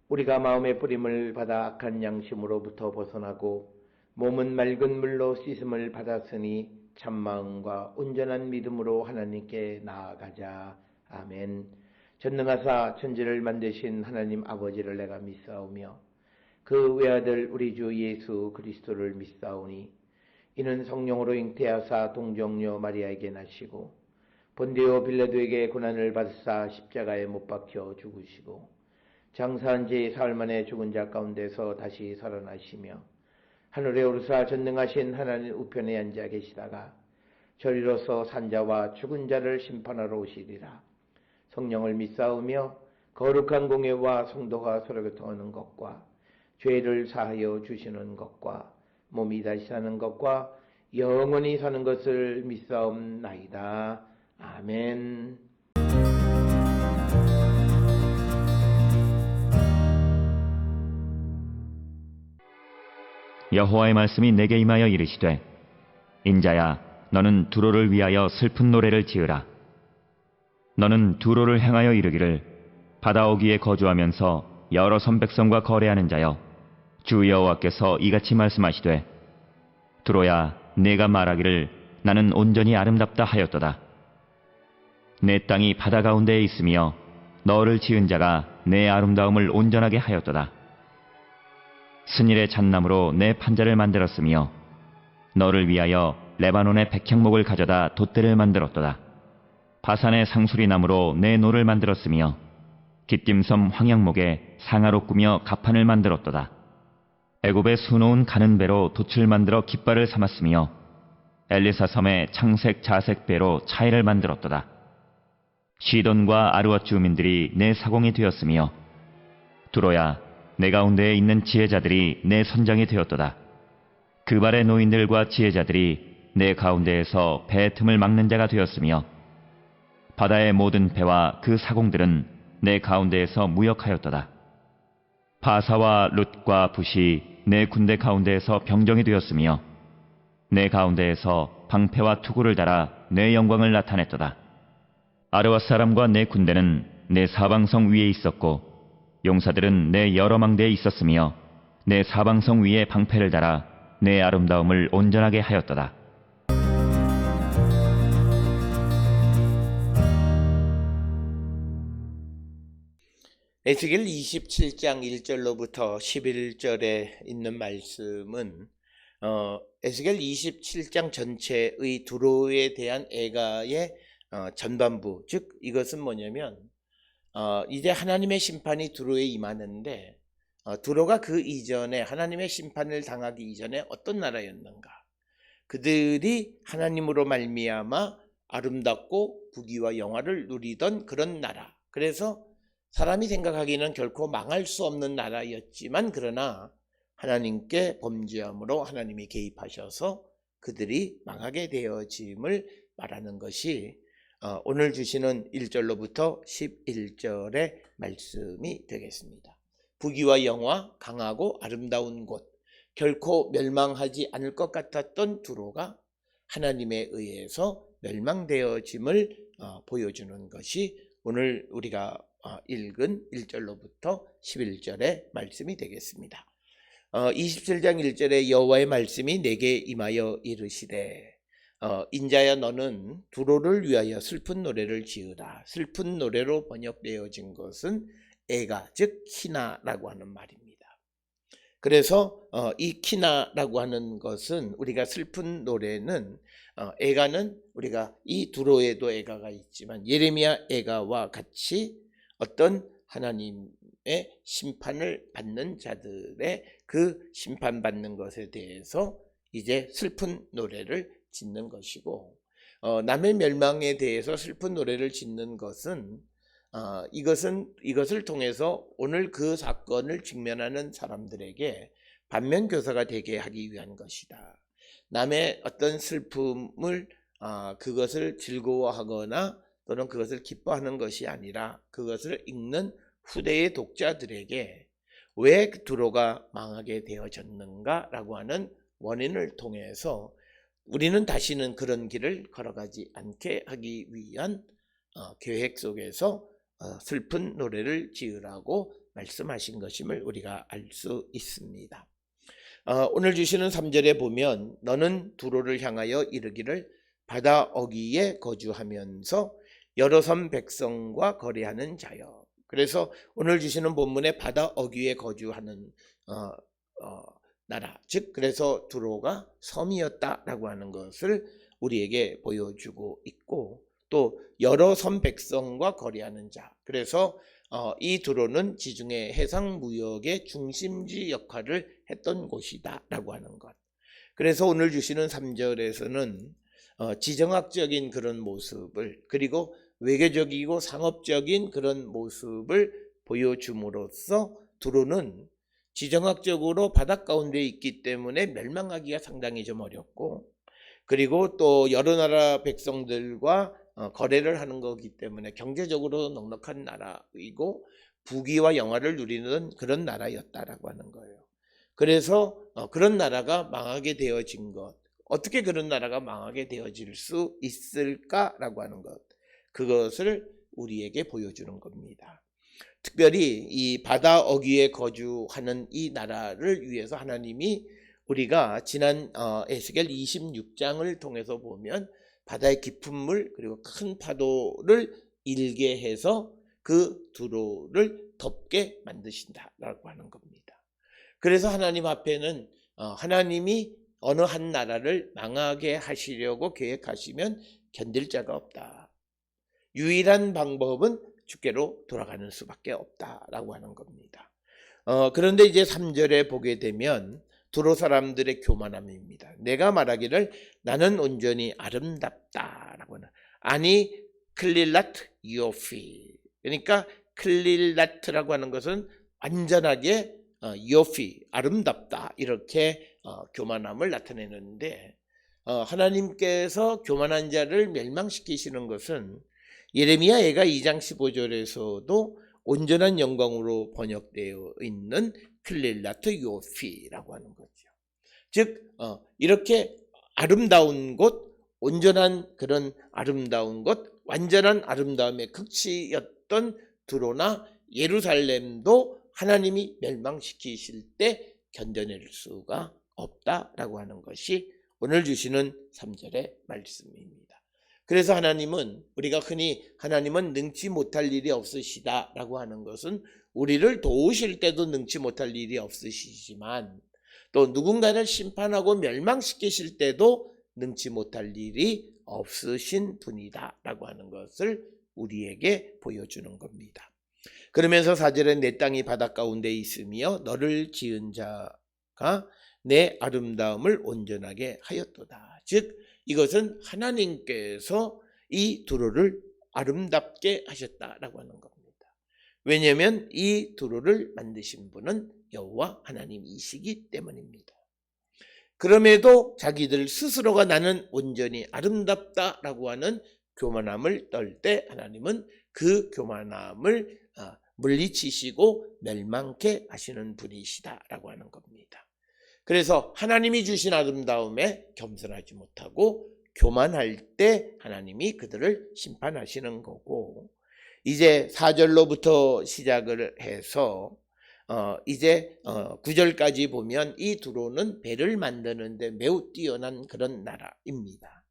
우리가 마음의 뿌림을 받아 악한 양심으로부터 벗어나고 몸은 맑은 물로 씻음을 받았으니 참마음과 온전한 믿음으로 하나님께 나아가자. 아멘. 전능하사 천지를 만드신 하나님 아버지를 내가 믿사오며 그 외아들 우리 주 예수 그리스도를 믿사오니 이는 성령으로 잉태하사 동정녀 마리아에게 나시고 본디오 빌라도에게 고난을 받으사 십자가에 못 박혀 죽으시고 장사한 지 사흘 만에 죽은 자 가운데서 다시 살아나시며 하늘에 오르사 전능하신 하나님 우편에 앉아 계시다가 저리로서 산자와 죽은 자를 심판하러 오시리라. 성령을 믿사오며 거룩한 공예와 성도가 서로 교통하는 것과 죄를 사하여 주시는 것과 몸이 다시 사는 것과 영원히 사는 것을 믿사옵나이다. 아멘. 여호와의 말씀이 내게 임하여 이르시되 인자야 너는 두로를 위하여 슬픈 노래를 지으라. 너는 두로를 향하여 이르기를 바다 어귀에 거주하면서 여러 선백성과 거래하는 자여 주 여호와께서 이같이 말씀하시되 두로야 내가 말하기를 나는 온전히 아름답다 하였도다. 내 땅이 바다 가운데에 있으며 너를 지은 자가 내 아름다움을 온전하게 하였도다. 스닐의 잣나무로 내 판자를 만들었으며 너를 위하여 레바논의 백향목을 가져다 돛대를 만들었도다. 바산의 상수리나무로 내 노를 만들었으며 깃딤섬 황양목에 상아로 꾸며 가판을 만들었도다. 애굽에 수놓은 가는 배로 돛을 만들어 깃발을 삼았으며 엘리사 섬에 창색 자색 배로 차이를 만들었도다. 시돈과 아르왓 주민들이 내 사공이 되었으며 두로야 내 가운데에 있는 지혜자들이 내 선장이 되었도다. 그발의 노인들과 지혜자들이 내 가운데에서 배의 틈을 막는 자가 되었으며 바다의 모든 배와 그 사공들은 내 가운데에서 무역하였도다. 바사와 룻과 붓이 내 군대 가운데에서 병정이 되었으며 내 가운데에서 방패와 투구를 달아 내 영광을 나타냈도다. 아르왓 사람과 내 군대는 내 사방성 위에 있었고 용사들은 내 여러 망대에 있었으며 내 사방성 위에 방패를 달아 내 아름다움을 온전하게 하였도다. 에스겔 27장 1절로부터 11절에 있는 말씀은 에스겔 27장 전체의 두로에 대한 애가의 전반부, 즉 이것은 뭐냐면 이제 하나님의 심판이 두로에 임하는데 두로가 그 이전에 하나님의 심판을 당하기 이전에 어떤 나라였는가? 그들이 하나님으로 말미암아 아름답고 부귀와 영화를 누리던 그런 나라. 그래서 사람이 생각하기는 결코 망할 수 없는 나라였지만 그러나 하나님께 범죄함으로 하나님이 개입하셔서 그들이 망하게 되어짐을 말하는 것이 오늘 주시는 1절로부터 11절의 말씀이 되겠습니다. 부귀와 영화, 강하고 아름다운 곳, 결코 멸망하지 않을 것 같았던 두로가 하나님에 의해서 멸망되어짐을 보여주는 것이 오늘 우리가 읽은 1절로부터 11절의 말씀이 되겠습니다. 27장 1절에 여호와의 말씀이 내게 임하여 이르시되 인자야 너는 두로를 위하여 슬픈 노래를 지으라. 슬픈 노래로 번역되어진 것은 애가, 즉 키나라고 하는 말입니다. 그래서 이 키나라고 하는 것은 우리가 슬픈 노래는 애가는 우리가 이 두로에도 애가가 있지만 예레미야 애가와 같이 어떤 하나님의 심판을 받는 자들의 그 심판받는 것에 대해서 이제 슬픈 노래를 짓는 것이고 남의 멸망에 대해서 슬픈 노래를 짓는 것은 이것을 통해서 오늘 그 사건을 직면하는 사람들에게 반면교사가 되게 하기 위한 것이다. 남의 어떤 슬픔을 그것을 즐거워하거나 또는 그것을 기뻐하는 것이 아니라 그것을 읽는 후대의 독자들에게 왜 두로가 망하게 되어졌는가라고 하는 원인을 통해서 우리는 다시는 그런 길을 걸어가지 않게 하기 위한 계획 속에서 슬픈 노래를 지으라고 말씀하신 것임을 우리가 알 수 있습니다. 오늘 주시는 3절에 보면 너는 두로를 향하여 이르기를 바다 어귀에 거주하면서 여러 섬 백성과 거래하는 자여. 그래서 오늘 주시는 본문에 바다 어귀에 거주하는 나라, 즉 그래서 두로가 섬이었다라고 하는 것을 우리에게 보여주고 있고, 또 여러 섬 백성과 거래하는 자, 그래서 이 두로는 지중해 해상 무역의 중심지 역할을 했던 곳이다 라고 하는 것. 그래서 오늘 주시는 3절에서는 지정학적인 그런 모습을, 그리고 외교적이고 상업적인 그런 모습을 보여줌으로써 두로는 지정학적으로 바닷 가운데 있기 때문에 멸망하기가 상당히 좀 어렵고, 그리고 또 여러 나라 백성들과 거래를 하는 거기 때문에 경제적으로 넉넉한 나라이고 부귀와 영화를 누리는 그런 나라였다라고 하는 거예요. 그래서 그런 나라가 망하게 되어진 것, 어떻게 그런 나라가 망하게 되어질 수 있을까라고 하는 것, 그것을 우리에게 보여주는 겁니다. 특별히 이 바다 어귀에 거주하는 이 나라를 위해서 하나님이, 우리가 지난 에스겔 26장을 통해서 보면 바다의 깊은 물 그리고 큰 파도를 일게 해서 그 두로를 덮게 만드신다라고 하는 겁니다. 그래서 하나님 앞에는 하나님이 어느 한 나라를 망하게 하시려고 계획하시면 견딜 자가 없다. 유일한 방법은 주께로 돌아가는 수밖에 없다라고 하는 겁니다. 그런데 이제 3절에 보게 되면 두로 사람들의 교만함입니다. 내가 말하기를 나는 온전히 아름답다라고 하는, 아니 클릴라트 요피, 그러니까 클릴라트라고 하는 것은 완전하게 요피, 아름답다, 이렇게 교만함을 나타내는데, 하나님께서 교만한 자를 멸망시키시는 것은 예레미야애가 2장 15절에서도 온전한 영광으로 번역되어 있는 클릴라트 요피라고 하는 거죠. 즉 이렇게 아름다운 곳, 온전한 그런 아름다운 곳, 완전한 아름다움의 극치였던 두로나 예루살렘도 하나님이 멸망시키실 때 견뎌낼 수가 없다라고 하는 것이 오늘 주시는 3절의 말씀입니다. 그래서 하나님은, 우리가 흔히 하나님은 능치 못할 일이 없으시다라고 하는 것은 우리를 도우실 때도 능치 못할 일이 없으시지만, 또 누군가를 심판하고 멸망시키실 때도 능치 못할 일이 없으신 분이다라고 하는 것을 우리에게 보여주는 겁니다. 그러면서 4절에 내 땅이 바닷 가운데 있으며 너를 지은 자가 내 아름다움을 온전하게 하였도다. 즉 이것은 하나님께서 이 두로를 아름답게 하셨다라고 하는 겁니다. 왜냐하면 이 두로를 만드신 분은 여호와 하나님이시기 때문입니다. 그럼에도 자기들 스스로가 나는 온전히 아름답다라고 하는 교만함을 떨 때 하나님은 그 교만함을 물리치시고 멸망케 하시는 분이시다라고 하는 겁니다. 그래서 하나님이 주신 아름다움에 겸손하지 못하고 교만할 때 하나님이 그들을 심판하시는 거고, 이제 4절로부터 시작을 해서 이제 9절까지 보면 이 두로는 배를 만드는데 매우 뛰어난 그런 나라입니다.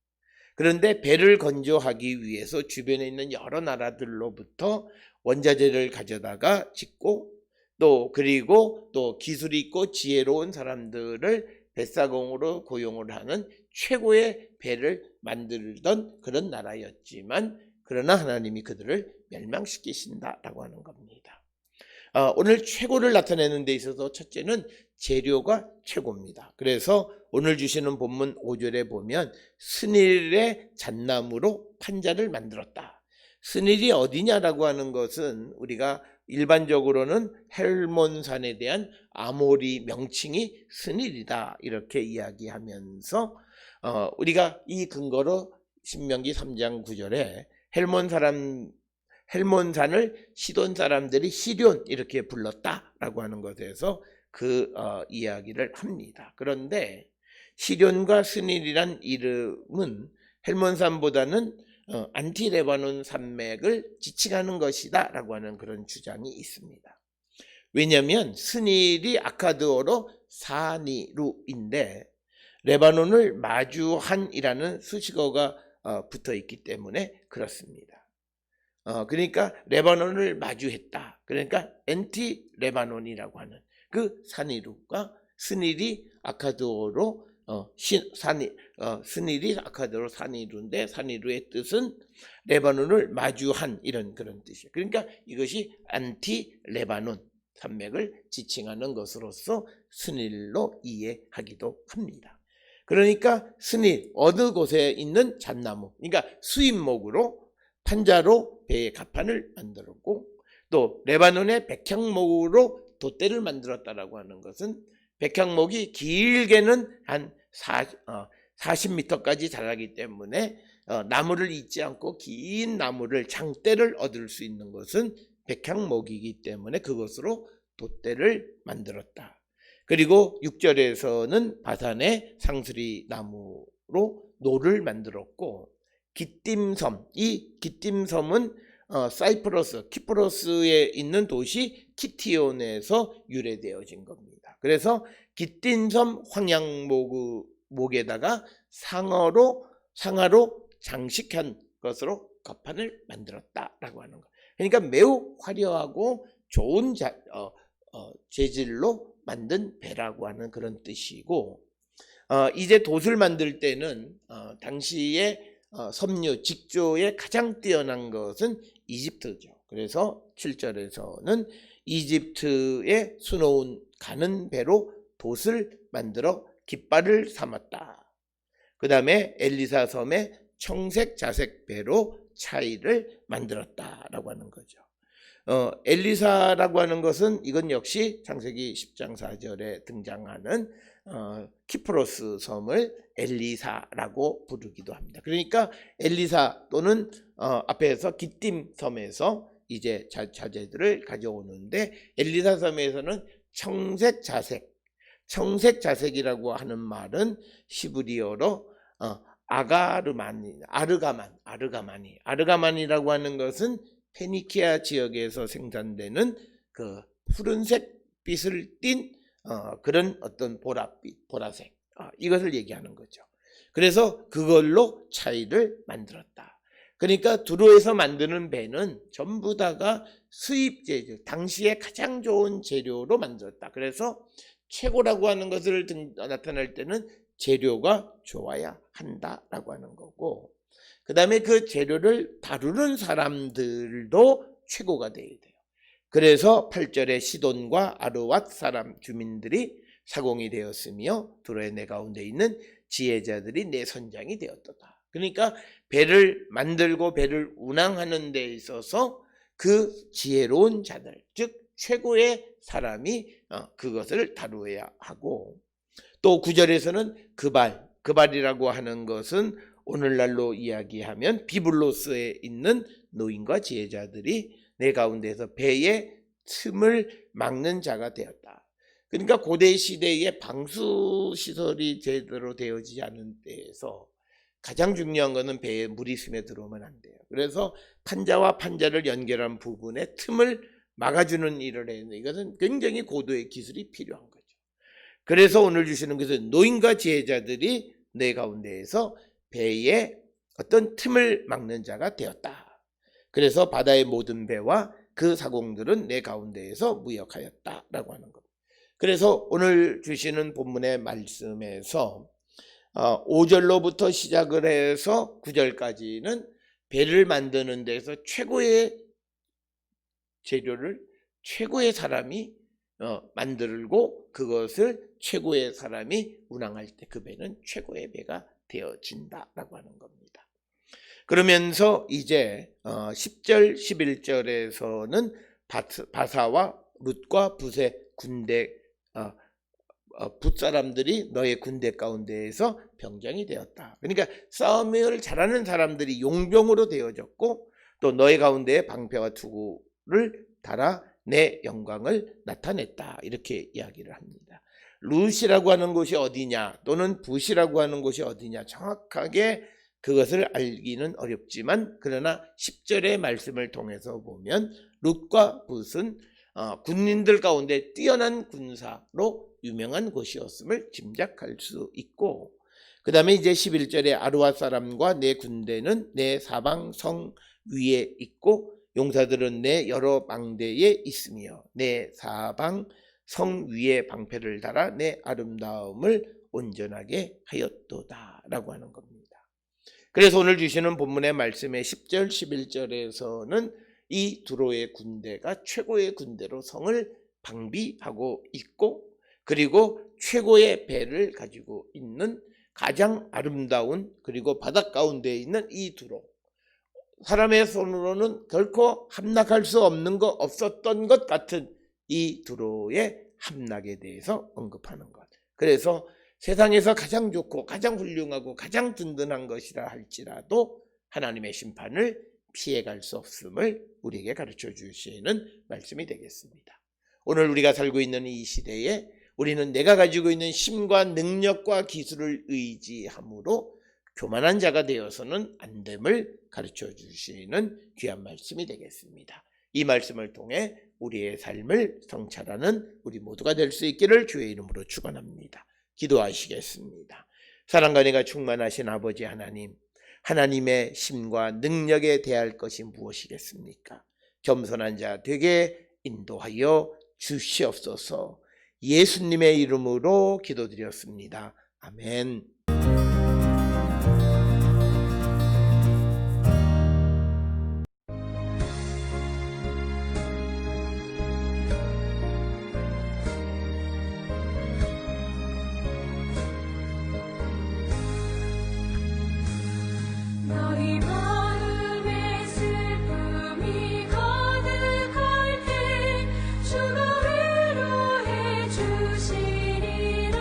그런데 배를 건조하기 위해서 주변에 있는 여러 나라들로부터 원자재를 가져다가 짓고, 그리고 또 기술이 있고 지혜로운 사람들을 뱃사공으로 고용을 하는 최고의 배를 만들던 그런 나라였지만, 그러나 하나님이 그들을 멸망시키신다라고 하는 겁니다. 오늘 최고를 나타내는 데 있어서 첫째는 재료가 최고입니다. 그래서 오늘 주시는 본문 5절에 보면 스닐의 잣나무로 판자를 만들었다. 스닐이 어디냐라고 하는 것은 우리가 일반적으로는 헬몬산에 대한 아모리 명칭이 스닐이다 이렇게 이야기하면서 우리가 이 근거로 신명기 3장 9절에 헬몬산을 시돈 사람들이 시련 이렇게 불렀다라고 하는 것에서 그 이야기를 합니다. 그런데 시련과 스닐이란 이름은 헬몬산보다는 안티레바논 산맥을 지칭하는 것이다 라고 하는 그런 주장이 있습니다. 왜냐하면 스닐이 아카드어로 사니루인데 레바논을 마주한이라는 수식어가 붙어 있기 때문에 그렇습니다. 그러니까 레바논을 마주했다. 그러니까 엔티 레바논이라고 하는 그 사니루가 스닐이 아카드어로 스닐이 아카드어로 사니루인데 사니루의 뜻은 레바논을 마주한 이런 그런 뜻이에요. 그러니까 이것이 안티 레바논 산맥을 지칭하는 것으로서 스닐로 이해하기도 합니다. 그러니까 스닐 어느 곳에 있는 잣나무, 그러니까 수입목으로 판자로 배의 갑판을 만들었고 또 레바논의 백향목으로 돛대를 만들었다라고 하는 것은 백향목이 길게는 한 40m까지 자라기 때문에 나무를 잇지 않고 긴 나무를 장대를 얻을 수 있는 것은 백향목이기 때문에 그것으로 돛대를 만들었다. 그리고 6절에서는 바산의 상수리 나무로 노를 만들었고 기띔섬, 이 기띔섬은 사이프러스, 키프로스에 있는 도시 키티온에서 유래되어진 겁니다. 그래서 기띔섬 황양목에다가 상하로 장식한 것으로 갑판을 만들었다라고 하는 것. 그러니까 매우 화려하고 좋은 재질로 만든 배라고 하는 그런 뜻이고, 이제 돛을 만들 때는 당시에 섬유 직조에 가장 뛰어난 것은 이집트죠. 그래서 7절에서는 이집트의 수놓은 가는 배로 돛을 만들어 깃발을 삼았다. 그 다음에 엘리사 섬의 청색 자색 배로 차이를 만들었다라고 하는 거죠. 엘리사라고 하는 것은 이건 역시 창세기 10장 4절에 등장하는 키프로스 섬을 엘리사라고 부르기도 합니다. 그러니까 엘리사 또는 앞에서 기띔 섬에서 이제 자재들을 가져오는데 엘리사 섬에서는 청색 자색이라고 하는 말은 히브리어로 아르가만이라고 하는 것은 페니키아 지역에서 생산되는 그 푸른색 빛을 띤 그런 어떤 보라색 이것을 얘기하는 거죠. 그래서 그걸로 차이를 만들었다. 그러니까 두로에서 만드는 배는 전부 다가 수입 재료, 당시에 가장 좋은 재료로 만들었다. 그래서 최고라고 하는 것을 나타낼 때는 재료가 좋아야 한다라고 하는 거고, 그 다음에 그 재료를 다루는 사람들도 최고가 돼야 돼요. 그래서 8절에 시돈과 아르왓 사람 주민들이 사공이 되었으며 두로의 내 가운데 있는 지혜자들이 내 선장이 되었도다. 그러니까 배를 만들고 배를 운항하는 데 있어서 그 지혜로운 자들, 즉 최고의 사람이 그것을 다루어야 하고, 또 9절에서는 그발이라고 하는 것은 오늘날로 이야기하면 비블로스에 있는 노인과 지혜자들이 내 가운데서 배의 틈을 막는 자가 되었다. 그러니까 고대 시대에 방수 시설이 제대로 되어지지 않은 때에서 가장 중요한 것은 배에 물이 스며 들어오면 안 돼요. 그래서 판자와 판자를 연결한 부분에 틈을 막아주는 일을 해야 되는, 이것은 굉장히 고도의 기술이 필요한 거죠. 그래서 오늘 주시는 것은 노인과 지혜자들이 내 가운데에서 배의 어떤 틈을 막는 자가 되었다. 그래서 바다의 모든 배와 그 사공들은 내 가운데에서 무역하였다라고 하는 것. 그래서 오늘 주시는 본문의 말씀에서 5절로부터 시작을 해서 9절까지는 배를 만드는 데서 최고의 재료를 최고의 사람이 만들고 그것을 최고의 사람이 운항할 때 그 배는 최고의 배가 되어진다라고 하는 겁니다. 그러면서 이제 10절 11절에서는 바사와 룻과 붓의 군대 붓사람들이 너의 군대 가운데에서 병장이 되었다. 그러니까 싸움을 잘하는 사람들이 용병으로 되어졌고, 또 너의 가운데에 방패와 투구를 달아 내 영광을 나타냈다. 이렇게 이야기를 합니다. 룻이라고 하는 곳이 어디냐 또는 붓이라고 하는 곳이 어디냐 정확하게 그것을 알기는 어렵지만, 그러나 10절의 말씀을 통해서 보면 룻과 붓은 군인들 가운데 뛰어난 군사로 유명한 곳이었음을 짐작할 수 있고, 그 다음에 이제 11절에 아르와 사람과 내 군대는 내 사방 성 위에 있고 용사들은 내 여러 망대에 있으며 내 사방 성 위에 방패를 달아 내 아름다움을 온전하게 하였도다 라고 하는 겁니다. 그래서 오늘 주시는 본문의 말씀의 10절 11절에서는 이 두로의 군대가 최고의 군대로 성을 방비하고 있고, 그리고 최고의 배를 가지고 있는 가장 아름다운, 그리고 바닷 가운데에 있는 이 두로, 사람의 손으로는 결코 함락할 수 없었던 것 같은 이 두로의 함락에 대해서 언급하는 것. 그래서 세상에서 가장 좋고 가장 훌륭하고 가장 든든한 것이라 할지라도 하나님의 심판을 피해갈 수 없음을 우리에게 가르쳐 주시는 말씀이 되겠습니다. 오늘 우리가 살고 있는 이 시대에 우리는 내가 가지고 있는 힘과 능력과 기술을 의지함으로 교만한 자가 되어서는 안 됨을 가르쳐 주시는 귀한 말씀이 되겠습니다. 이 말씀을 통해 우리의 삶을 성찰하는 우리 모두가 될 수 있기를 주의 이름으로 축원합니다. 기도하시겠습니다. 사랑과 은혜가 충만하신 아버지 하나님, 하나님의 힘과 능력에 대할 것이 무엇이겠습니까? 겸손한 자 되게 인도하여 주시옵소서. 예수님의 이름으로 기도드렸습니다. 아멘. 너희 마음에 슬픔이 가득할 때 주가 위로해 주시리라.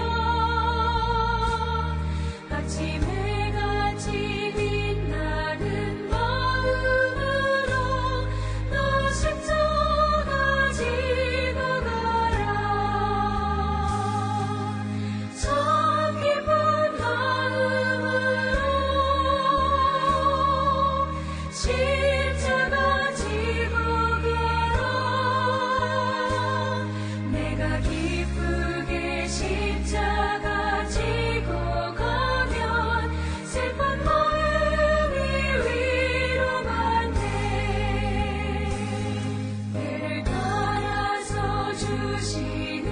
아침에 같이 빛나는 마음으로 너 십자가 지고 가라. 참 기쁜 마음으로 십자가 지고 가라. 내가 기쁘게 십자가 지고 가면 슬픈 마음이 위로받네. 내를 따라서 주시는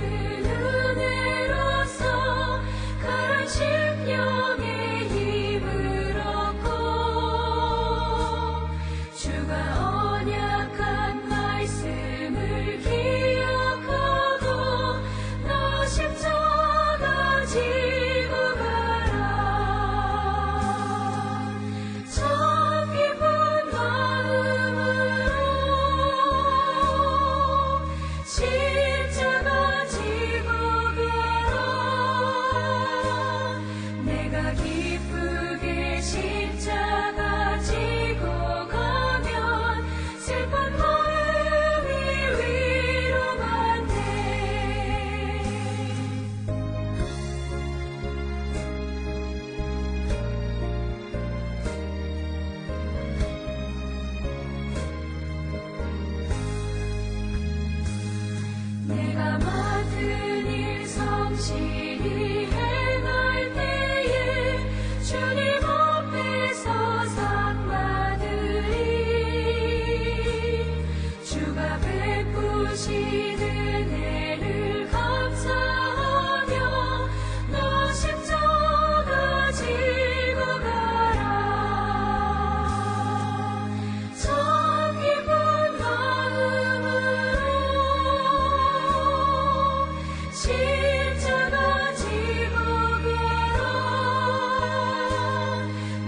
은혜로서 가란 심령의 힘을 얻고 주가 언약한 말씀을 기억하고 너 십자가 지고 가라. 참 기쁜 마음으로 십자가 지고 가라. 내가 기쁘게 십자가 지고 가면 슬픈 마음이 위로받네. 내가 맡은 일 성실히 행할 때에 주님 앞에서 상 받으리. 주가 베푸신 은혜를 감사하며 너 십자가 지고 가라. 참 기쁜 마음으로 십자가 지고 가라.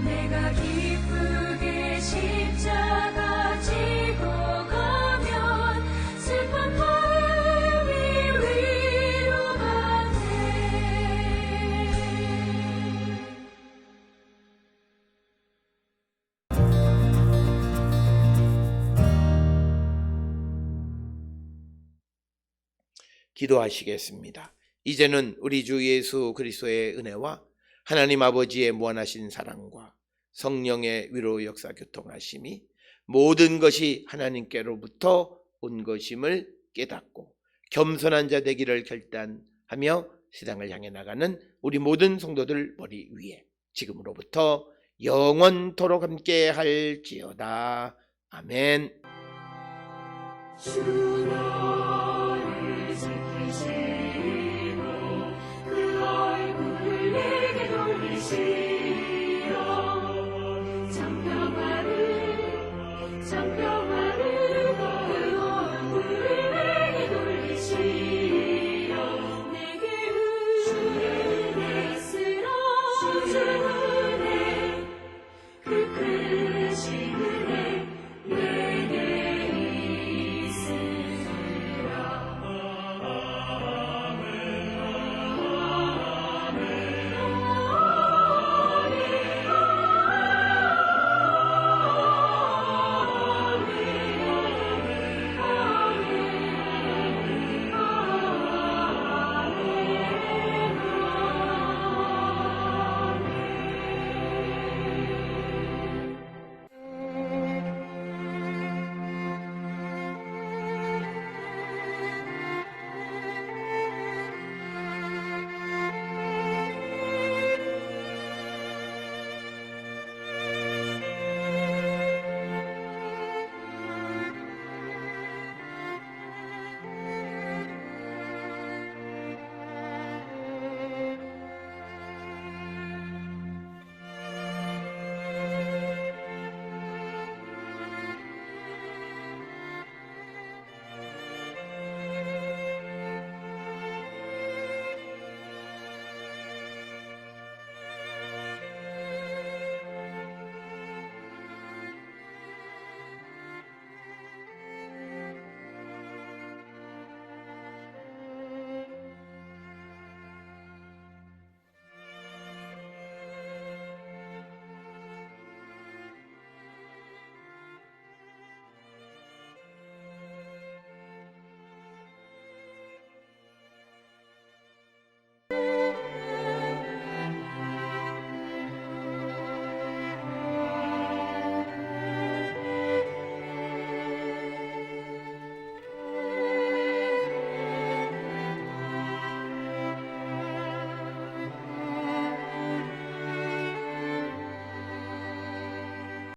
내가 기쁘게 십자가 지고 가면 슬픈 마음이 위로받네. 기도하시겠습니다. 이제는 우리 주 예수 그리스도의 은혜와 하나님 아버지의 무한하신 사랑과 성령의 위로 역사 교통하심이 모든 것이 하나님께로부터 온 것임을 깨닫고 겸손한 자 되기를 결단하며 세상을 향해 나가는 우리 모든 성도들 머리 위에 지금으로부터 영원토록 함께 할지어다. 아멘. 주 너를 지키시고 그 얼굴을 내게 돌리시고